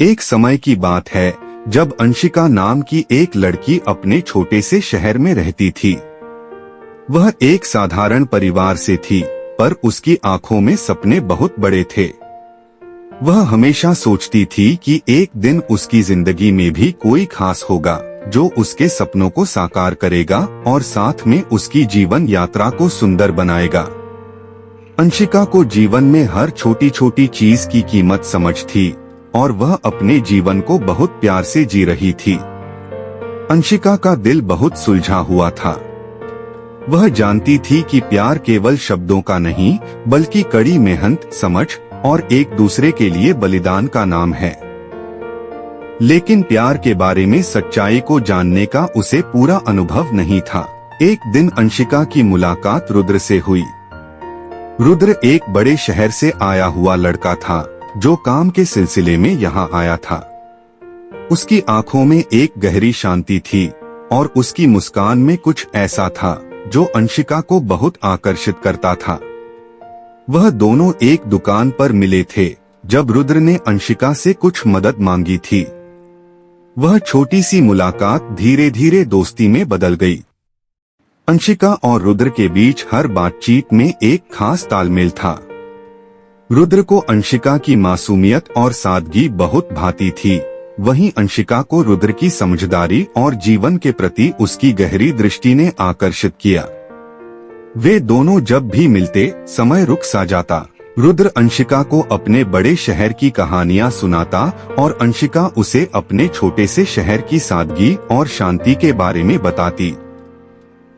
एक समय की बात है जब अंशिका नाम की एक लड़की अपने छोटे से शहर में रहती थी। वह एक साधारण परिवार से थी, पर उसकी आंखों में सपने बहुत बड़े थे। वह हमेशा सोचती थी कि एक दिन उसकी जिंदगी में भी कोई खास होगा जो उसके सपनों को साकार करेगा और साथ में उसकी जीवन यात्रा को सुंदर बनाएगा। अंशिका को जीवन में हर छोटी छोटी चीज की कीमत समझ थी और वह अपने जीवन को बहुत प्यार से जी रही थी। अंशिका का दिल बहुत सुलझा हुआ था। वह जानती थी कि प्यार केवल शब्दों का नहीं बल्कि कड़ी मेहनत, समझ और एक दूसरे के लिए बलिदान का नाम है। लेकिन प्यार के बारे में सच्चाई को जानने का उसे पूरा अनुभव नहीं था। एक दिन अंशिका की मुलाकात रुद्र से हुई। रुद्र एक बड़े शहर से आया हुआ लड़का था जो काम के सिलसिले में यहाँ आया था। उसकी आंखों में एक गहरी शांति थी और उसकी मुस्कान में कुछ ऐसा था जो अंशिका को बहुत आकर्षित करता था। वह दोनों एक दुकान पर मिले थे जब रुद्र ने अंशिका से कुछ मदद मांगी थी। वह छोटी सी मुलाकात धीरे धीरे दोस्ती में बदल गई। अंशिका और रुद्र के बीच हर बातचीत में एक खास तालमेल था। रुद्र को अंशिका की मासूमियत और सादगी बहुत भाती थी, वहीं अंशिका को रुद्र की समझदारी और जीवन के प्रति उसकी गहरी दृष्टि ने आकर्षित किया। वे दोनों जब भी मिलते समय रुक सा जाता। रुद्र अंशिका को अपने बड़े शहर की कहानियां सुनाता और अंशिका उसे अपने छोटे से शहर की सादगी और शांति के बारे में बताती।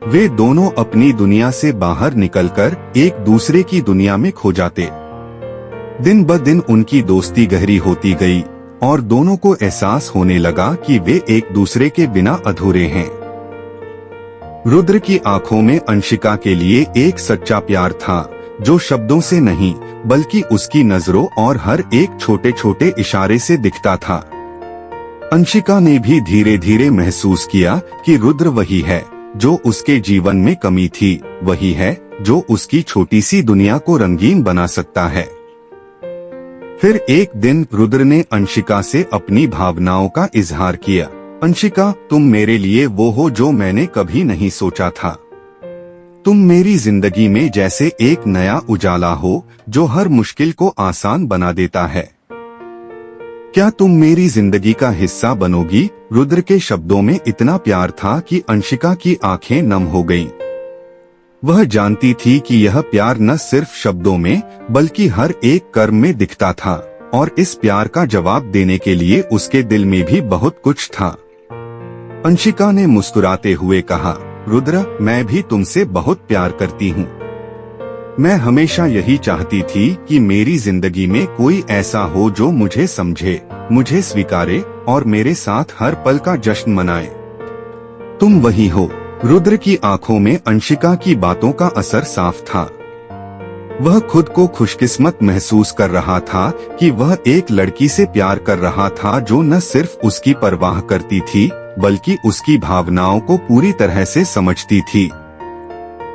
वे दोनों अपनी दुनिया से बाहर निकलकर एक दूसरे की दुनिया में खो जाते। दिन ब दिन उनकी दोस्ती गहरी होती गई और दोनों को एहसास होने लगा कि वे एक दूसरे के बिना अधूरे हैं। रुद्र की आंखों में अंशिका के लिए एक सच्चा प्यार था जो शब्दों से नहीं बल्कि उसकी नजरों और हर एक छोटे छोटे इशारे से दिखता था। अंशिका ने भी धीरे धीरे महसूस किया कि रुद्र वही है जो उसके जीवन में कमी थी, वही है जो उसकी छोटी सी दुनिया को रंगीन बना सकता है। फिर एक दिन रुद्र ने अंशिका से अपनी भावनाओं का इजहार किया। अंशिका, तुम मेरे लिए वो हो जो मैंने कभी नहीं सोचा था। तुम मेरी जिंदगी में जैसे एक नया उजाला हो जो हर मुश्किल को आसान बना देता है। क्या तुम मेरी जिंदगी का हिस्सा बनोगी? रुद्र के शब्दों में इतना प्यार था कि अंशिका की आंखें नम हो गईं। वह जानती थी कि यह प्यार न सिर्फ शब्दों में बल्कि हर एक कर्म में दिखता था और इस प्यार का जवाब देने के लिए उसके दिल में भी बहुत कुछ था। अंशिका ने मुस्कुराते हुए कहा, रुद्र, मैं भी तुमसे बहुत प्यार करती हूँ। मैं हमेशा यही चाहती थी कि मेरी जिंदगी में कोई ऐसा हो जो मुझे समझे, मुझे स्वीकारे और मेरे साथ हर पल का जश्न मनाए। तुम वही हो। रुद्र की आंखों में अंशिका की बातों का असर साफ था। वह खुद को खुशकिस्मत महसूस कर रहा था कि वह एक लड़की से प्यार कर रहा था जो न सिर्फ उसकी परवाह करती थी बल्कि उसकी भावनाओं को पूरी तरह से समझती थी।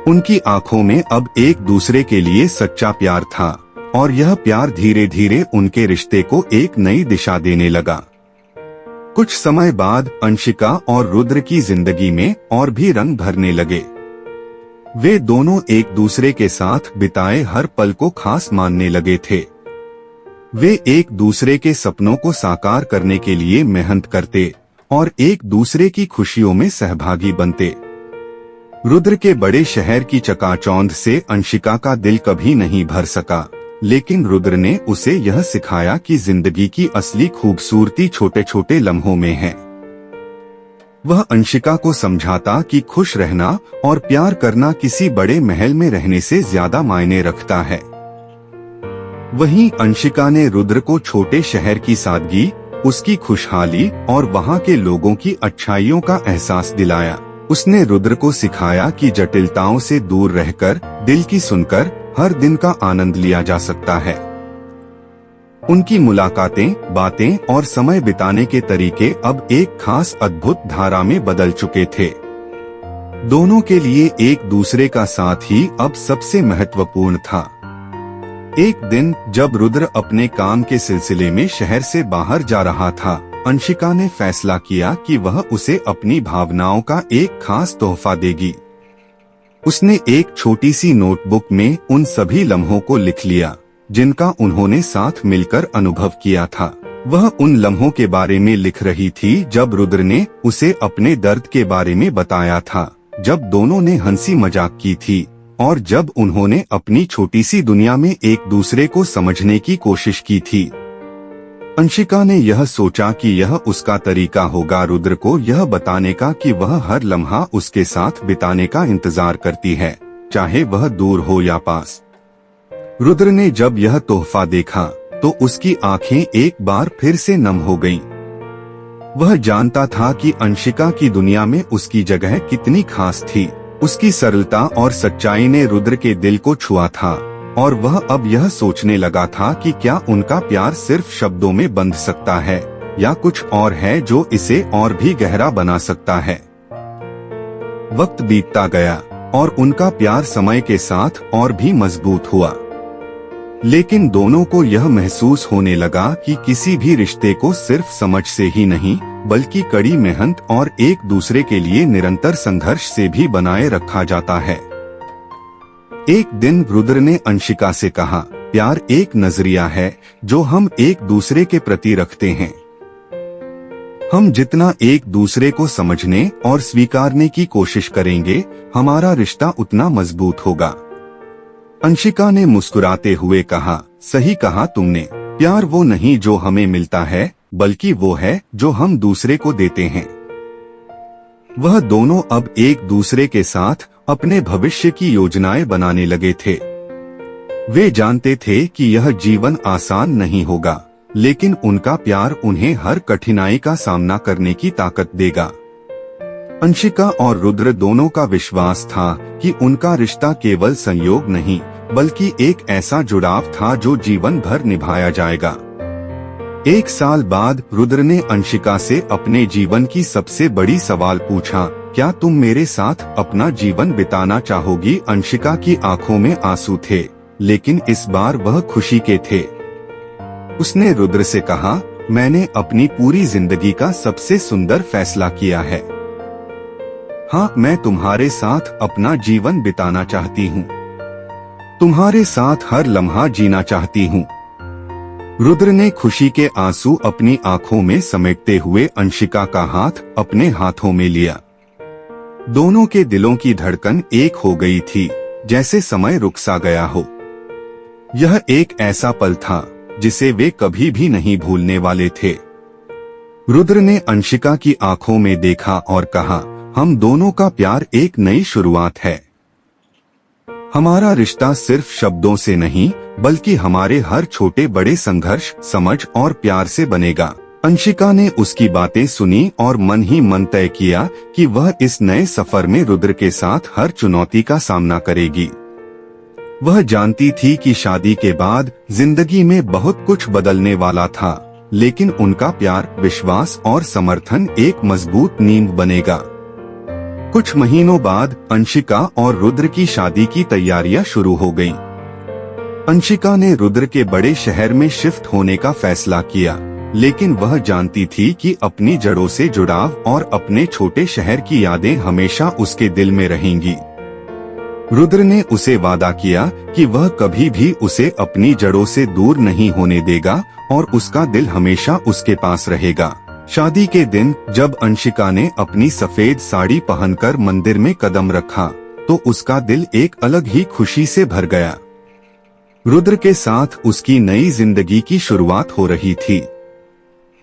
उनकी आंखों में अब एक दूसरे के लिए सच्चा प्यार था और यह प्यार धीरे धीरे उनके रिश्ते को एक नई दिशा देने लगा। कुछ समय बाद अंशिका और रुद्र की जिंदगी में और भी रंग भरने लगे। वे दोनों एक दूसरे के साथ बिताए हर पल को खास मानने लगे थे। वे एक दूसरे के सपनों को साकार करने के लिए मेहनत करते और एक दूसरे की खुशियों में सहभागी बनते। रुद्र के बड़े शहर की चकाचौंध से अंशिका का दिल कभी नहीं भर सका, लेकिन रुद्र ने उसे यह सिखाया कि जिंदगी की असली खूबसूरती छोटे छोटे लम्हों में है। वह अंशिका को समझाता कि खुश रहना और प्यार करना किसी बड़े महल में रहने से ज्यादा मायने रखता है। वहीं अंशिका ने रुद्र को छोटे शहर की सादगी, उसकी खुशहाली और वहाँ के लोगों की अच्छाइयों का एहसास दिलाया। उसने रुद्र को सिखाया कि जटिलताओं से दूर रहकर दिल की सुनकर हर दिन का आनंद लिया जा सकता है। उनकी मुलाकातें, बातें और समय बिताने के तरीके अब एक खास अद्भुत धारा में बदल चुके थे। दोनों के लिए एक दूसरे का साथ ही अब सबसे महत्वपूर्ण था। एक दिन जब रुद्र अपने काम के सिलसिले में शहर से बाहर जा रहा था, अंशिका ने फैसला किया कि वह उसे अपनी भावनाओं का एक खास तोहफा देगी। उसने एक छोटी सी नोटबुक में उन सभी लम्हों को लिख लिया जिनका उन्होंने साथ मिलकर अनुभव किया था। वह उन लम्हों के बारे में लिख रही थी जब रुद्र ने उसे अपने दर्द के बारे में बताया था, जब दोनों ने हंसी मजाक की थी और जब उन्होंने अपनी छोटी सी दुनिया में एक दूसरे को समझने की कोशिश की थी। अंशिका ने यह सोचा कि यह उसका तरीका होगा रुद्र को यह बताने का कि वह हर लम्हा उसके साथ बिताने का इंतजार करती है, चाहे वह दूर हो या पास। रुद्र ने जब यह तोहफा देखा तो उसकी आंखें एक बार फिर से नम हो गईं। वह जानता था कि अंशिका की दुनिया में उसकी जगह कितनी खास थी। उसकी सरलता और सच्चाई ने रुद्र के दिल को छुआ था और वह अब यह सोचने लगा था कि क्या उनका प्यार सिर्फ शब्दों में बंध सकता है या कुछ और है जो इसे और भी गहरा बना सकता है। वक्त बीतता गया और उनका प्यार समय के साथ और भी मजबूत हुआ, लेकिन दोनों को यह महसूस होने लगा कि किसी भी रिश्ते को सिर्फ समझ से ही नहीं बल्कि कड़ी मेहनत और एक दूसरे के लिए निरंतर संघर्ष से भी बनाए रखा जाता है। एक दिन रुद्र ने अंशिका से कहा, प्यार एक नजरिया है जो हम एक दूसरे के प्रति रखते हैं। हम जितना एक दूसरे को समझने और स्वीकारने की कोशिश करेंगे, हमारा रिश्ता उतना मजबूत होगा। अंशिका ने मुस्कुराते हुए कहा, सही कहा तुमने। प्यार वो नहीं जो हमें मिलता है, बल्कि वो है जो हम दूसरे को देते हैं। वह दोनों अब एक दूसरे के साथ अपने भविष्य की योजनाएं बनाने लगे थे। वे जानते थे कि यह जीवन आसान नहीं होगा, लेकिन उनका प्यार उन्हें हर कठिनाई का सामना करने की ताकत देगा। अंशिका और रुद्र दोनों का विश्वास था कि उनका रिश्ता केवल संयोग नहीं बल्कि एक ऐसा जुड़ाव था जो जीवन भर निभाया जाएगा। 1 साल बाद रुद्र ने अंशिका से अपने जीवन की सबसे बड़ी सवाल पूछा, क्या तुम मेरे साथ अपना जीवन बिताना चाहोगी? अंशिका की आंखों में आंसू थे, लेकिन इस बार वह खुशी के थे। उसने रुद्र से कहा, मैंने अपनी पूरी जिंदगी का सबसे सुंदर फैसला किया है। हाँ, मैं तुम्हारे साथ अपना जीवन बिताना चाहती हूँ, तुम्हारे साथ हर लम्हा जीना चाहती हूँ। रुद्र ने खुशी के आंसू अपनी आंखों में समेटते हुए अंशिका का हाथ अपने हाथों में लिया। दोनों के दिलों की धड़कन एक हो गई थी, जैसे समय रुक सा गया हो। यह एक ऐसा पल था जिसे वे कभी भी नहीं भूलने वाले थे। रुद्र ने अंशिका की आंखों में देखा और कहा, हम दोनों का प्यार एक नई शुरुआत है। हमारा रिश्ता सिर्फ शब्दों से नहीं बल्कि हमारे हर छोटे बड़े संघर्ष, समझ और प्यार से बनेगा। अंशिका ने उसकी बातें सुनी और मन ही मन तय किया कि वह इस नए सफर में रुद्र के साथ हर चुनौती का सामना करेगी। वह जानती थी कि शादी के बाद जिंदगी में बहुत कुछ बदलने वाला था, लेकिन उनका प्यार, विश्वास और समर्थन एक मजबूत नींव बनेगा। कुछ महीनों बाद अंशिका और रुद्र की शादी की तैयारियां शुरू हो गईं। अंशिका ने रुद्र के बड़े शहर में शिफ्ट होने का फैसला किया, लेकिन वह जानती थी कि अपनी जड़ों से जुड़ाव और अपने छोटे शहर की यादें हमेशा उसके दिल में रहेंगी। रुद्र ने उसे वादा किया कि वह कभी भी उसे अपनी जड़ों से दूर नहीं होने देगा और उसका दिल हमेशा उसके पास रहेगा। शादी के दिन जब अंशिका ने अपनी सफेद साड़ी पहनकर मंदिर में कदम रखा, तो उसका दिल एक अलग ही खुशी से भर गया। रुद्र के साथ उसकी नई जिंदगी की शुरुआत हो रही थी।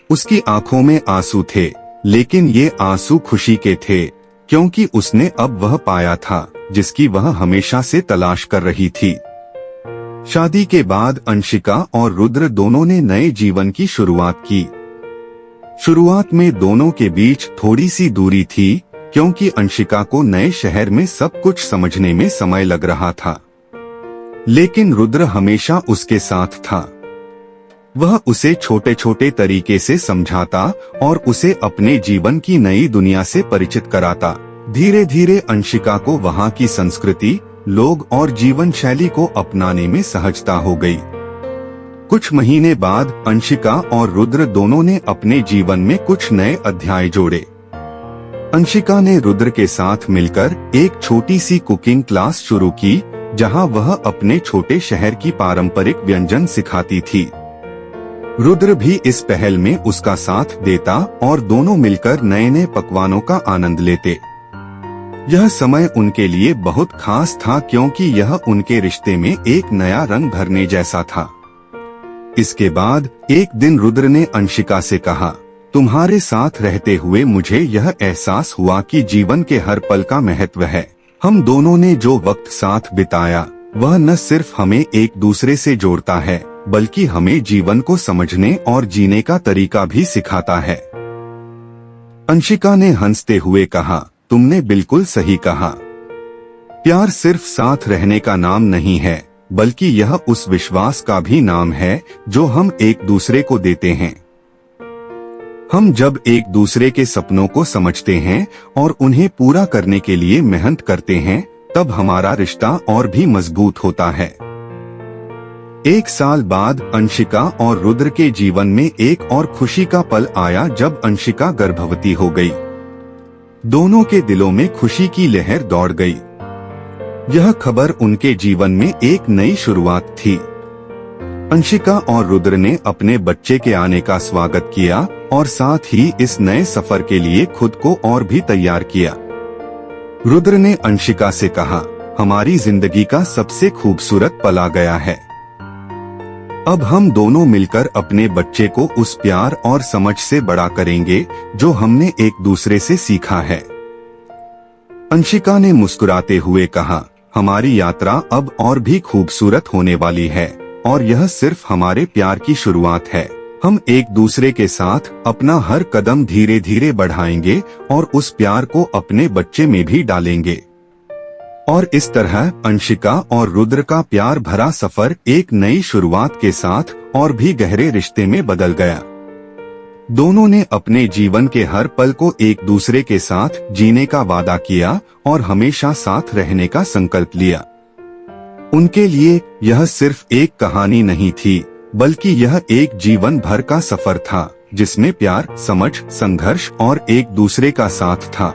उसकी आंखों में आंसू थे, लेकिन ये आंसू खुशी के थे, क्योंकि उसने अब वह पाया था जिसकी वह हमेशा से तलाश कर रही थी। शादी के बाद अंशिका और रुद्र दोनों ने नए जीवन की शुरुआत की। शुरुआत में दोनों के बीच थोड़ी सी दूरी थी, क्योंकि अंशिका को नए शहर में सब कुछ समझने में समय लग रहा था, लेकिन रुद्र हमेशा उसके साथ था। वह उसे छोटे छोटे तरीके से समझाता और उसे अपने जीवन की नई दुनिया से परिचित कराता। धीरे धीरे अंशिका को वहाँ की संस्कृति, लोग और जीवन शैली को अपनाने में सहजता हो गई। कुछ महीने बाद अंशिका और रुद्र दोनों ने अपने जीवन में कुछ नए अध्याय जोड़े। अंशिका ने रुद्र के साथ मिलकर एक छोटी सी कुकिंग क्लास शुरू की, जहां वह अपने छोटे शहर की पारंपरिक व्यंजन सिखाती थी। रुद्र भी इस पहल में उसका साथ देता और दोनों मिलकर नए नए पकवानों का आनंद लेते। यह समय उनके लिए बहुत खास था, क्योंकि यह उनके रिश्ते में एक नया रंग भरने जैसा था। इसके बाद एक दिन रुद्र ने अंशिका से कहा, तुम्हारे साथ रहते हुए मुझे यह एहसास हुआ कि जीवन के हर पल का महत्व है। हम दोनों ने जो वक्त साथ बिताया वह न सिर्फ हमें एक दूसरे से जोड़ता है, बल्कि हमें जीवन को समझने और जीने का तरीका भी सिखाता है। अंशिका ने हंसते हुए कहा, तुमने बिल्कुल सही कहा। प्यार सिर्फ साथ रहने का नाम नहीं है, बल्कि यह उस विश्वास का भी नाम है जो हम एक दूसरे को देते हैं। हम जब एक दूसरे के सपनों को समझते हैं और उन्हें पूरा करने के लिए मेहनत करते हैं, तब हमारा रिश्ता और भी मजबूत होता है। एक साल बाद अंशिका और रुद्र के जीवन में एक और खुशी का पल आया, जब अंशिका गर्भवती हो गई। दोनों के दिलों में खुशी की लहर दौड़ गई। यह खबर उनके जीवन में एक नई शुरुआत थी। अंशिका और रुद्र ने अपने बच्चे के आने का स्वागत किया और साथ ही इस नए सफर के लिए खुद को और भी तैयार किया। रुद्र ने अंशिका से कहा, हमारी जिंदगी का सबसे खूबसूरत पल आ गया है। अब हम दोनों मिलकर अपने बच्चे को उस प्यार और समझ से बड़ा करेंगे जो हमने एक दूसरे से सीखा है। अंशिका ने मुस्कुराते हुए कहा, हमारी यात्रा अब और भी खूबसूरत होने वाली है और यह सिर्फ हमारे प्यार की शुरुआत है। हम एक दूसरे के साथ अपना हर कदम धीरे धीरे बढ़ाएंगे और उस प्यार को अपने बच्चे में भी डालेंगे। और इस तरह अंशिका और रुद्र का प्यार भरा सफर एक नई शुरुआत के साथ और भी गहरे रिश्ते में बदल गया। दोनों ने अपने जीवन के हर पल को एक दूसरे के साथ जीने का वादा किया और हमेशा साथ रहने का संकल्प लिया। उनके लिए यह सिर्फ एक कहानी नहीं थी, बल्कि यह एक जीवन भर का सफर था, जिसमें प्यार, समझ, संघर्ष और एक दूसरे का साथ था।